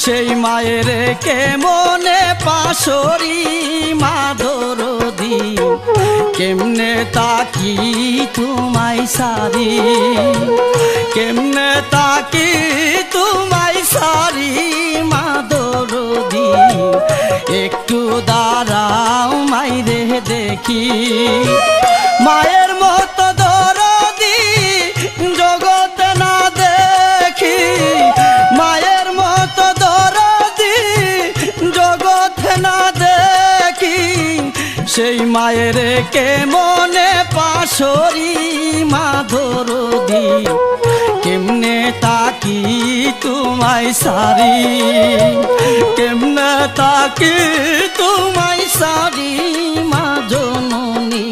সেই মায়ের কেমনে পাশরি মা দরদি কেমনে তাকি তোমায় সারি কেমনে তাকি তোমায় সারি মা দরদি একটু দাঁড়াও মাইরে দেখি মায়ের মতো দরদি জগৎ না দেখি মায়ের মতো দরদি জগৎ না দেখি সেই মায়ের কেমনে পাশরি মা দরদি কেমনে তাকি তোমায় সারি কেমনে তাকি তোমায় সারি মা জননী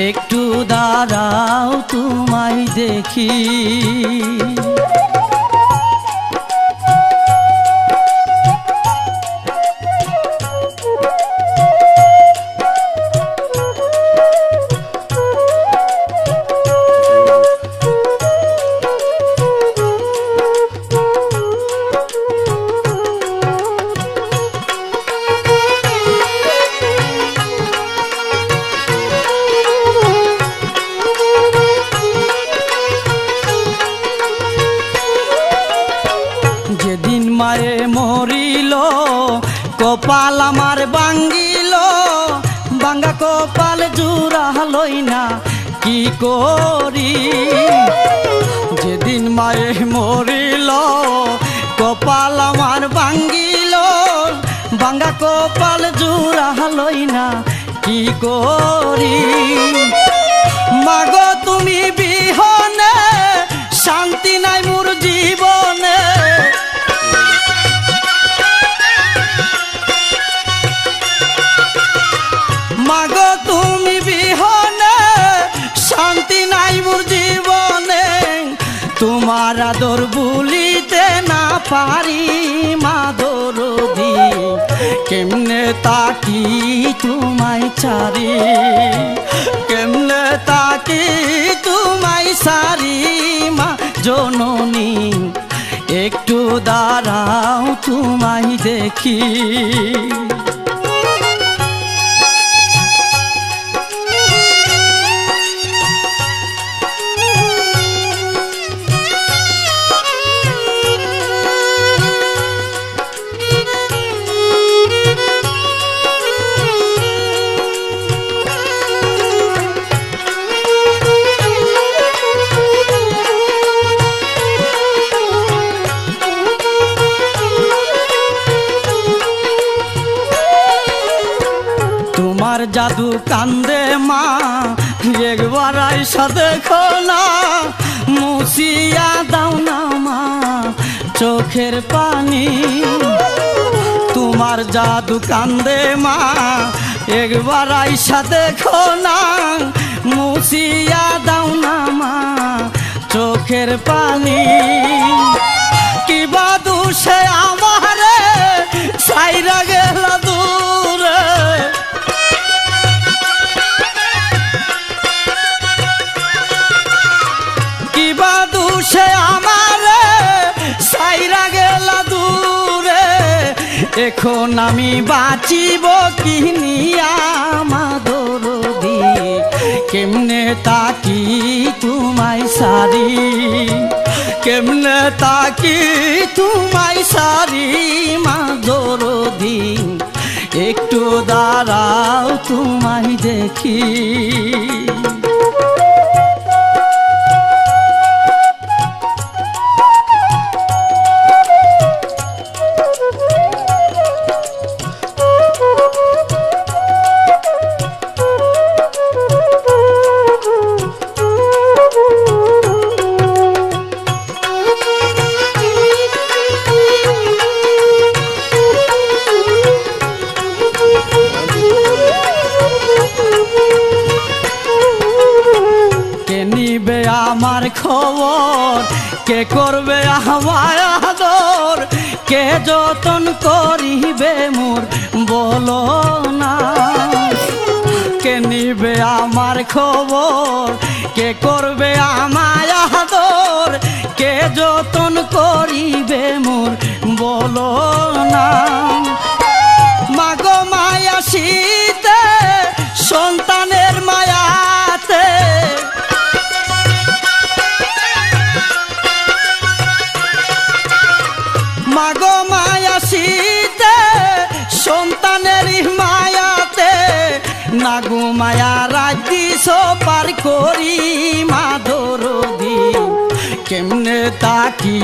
একটু দাঁড়াও তোমায় দেখি যেদিন মায়ে মরিল কপাল আমার ভাঙ্গিল ভাঙ্গা কপাল জুড়া লই না কি করি যেদিন মায়ে মরিল কপাল আমার ভাঙ্গিল ভাঙ্গা কপাল জুড়া লই না কি করি মাগো তুমি বিহনে শান্তি নাই মোর জীবনে মাগো তুমি বিহনে শান্তি নাই মোর জীবনে তোমার আদর ভুলিতে না পারি মা দরদি কেমনে তাকি তোমায় চারি কেমনে তাকি তোমায় সারি মা জননী একটু দাঁড়াও তোমায় দেখি তোমার জাদু কান্দে মা একবার আইসা দেখো না মুছিয়া দাও না মা চোখের পানি তোমার জাদু কান্দে মা একবার আইসা দেখো না মুছিয়া দাও না মা চোখের পানি কিবা দোষে আমারে সাইরা গেল দূরে কিবা দোষে আমারে সাইরা গেল দূরে এখন আমি বাঁচিব কি নিয়া মা দরদি কেমনে তাকি তোমায় সারি কেমনে তাকি তোমায় সারি মা দরদি একটু দাঁড়াও তোমায় দেখি আমার খবর কে করবে আমায় আদর কে যতন করিবে মোর বলো না কে নিবে আমার খবর কে করবে আমায় আদর কে যতন করিবে মোর বলো না। মাগো মায়া শীতে সন্তানের মায়াতে, মাগো মায়া শীতে সন্তানের মায়াতে, নাগো মায়া রাজি পার করি মা দরদি, কেমনে তাকি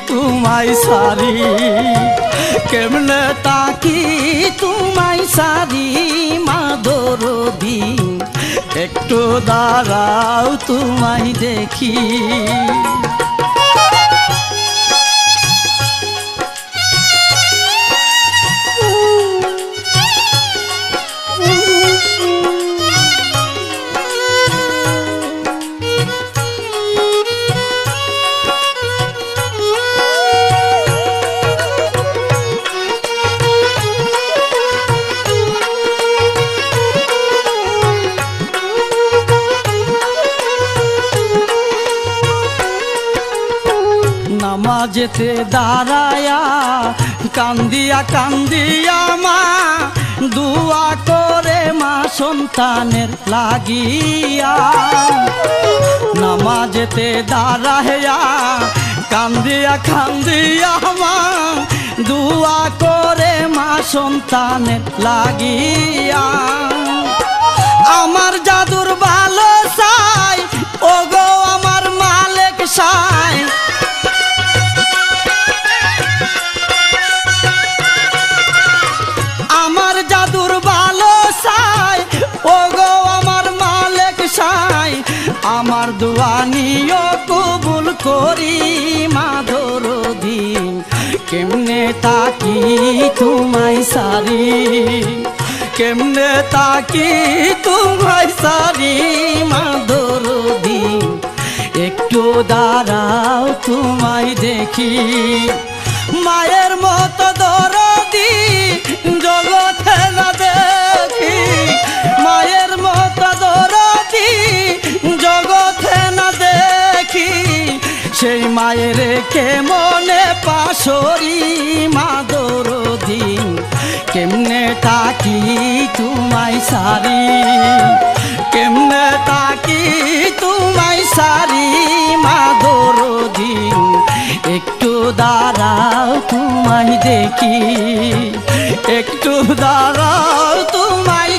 তোমায় সারি, কেমনে তাকি তোমায় সারি মা দরদি, একটু দাঁড়াও তোমায় দেখি। নামাজেতে দাঁড়ায়া কান্দিয়া কান্দিয়া মা দুয়া করে মা সন্তানের লাগিয়া, নামাজেতে দাঁড়ায়া কান্দিয়া কান্দিয়া মা দুয়া করে মা সন্তানের লাগিয়া। আমার জাদুর ভালো চাই ওগো আমার মালিক সাই, আমার জাদুর ভালো চাই ওগো আমার মালিক সাই, আমার দোয়া নিও কবুল করি মা দরদি, কেমনে তাকি তোমায় সারি, কেমনে তাকি তোমায় সারি মা দরদি, একটু দাঁড়াও তোমায় দেখি। মায়ের মতো দরদি জগতে না দেখি, মায়ের মতো দরদি জগতে না দেখি, সেই মায়ের কে মনে পাশরি মা দরদি, কেমনে তাকি তোমায় সারি, কেমনে তাকি তোমায় সারি মা দরদি, একটু দাঁড়াও তোমায় দেখি, একটু দাঁড়াও তোমায়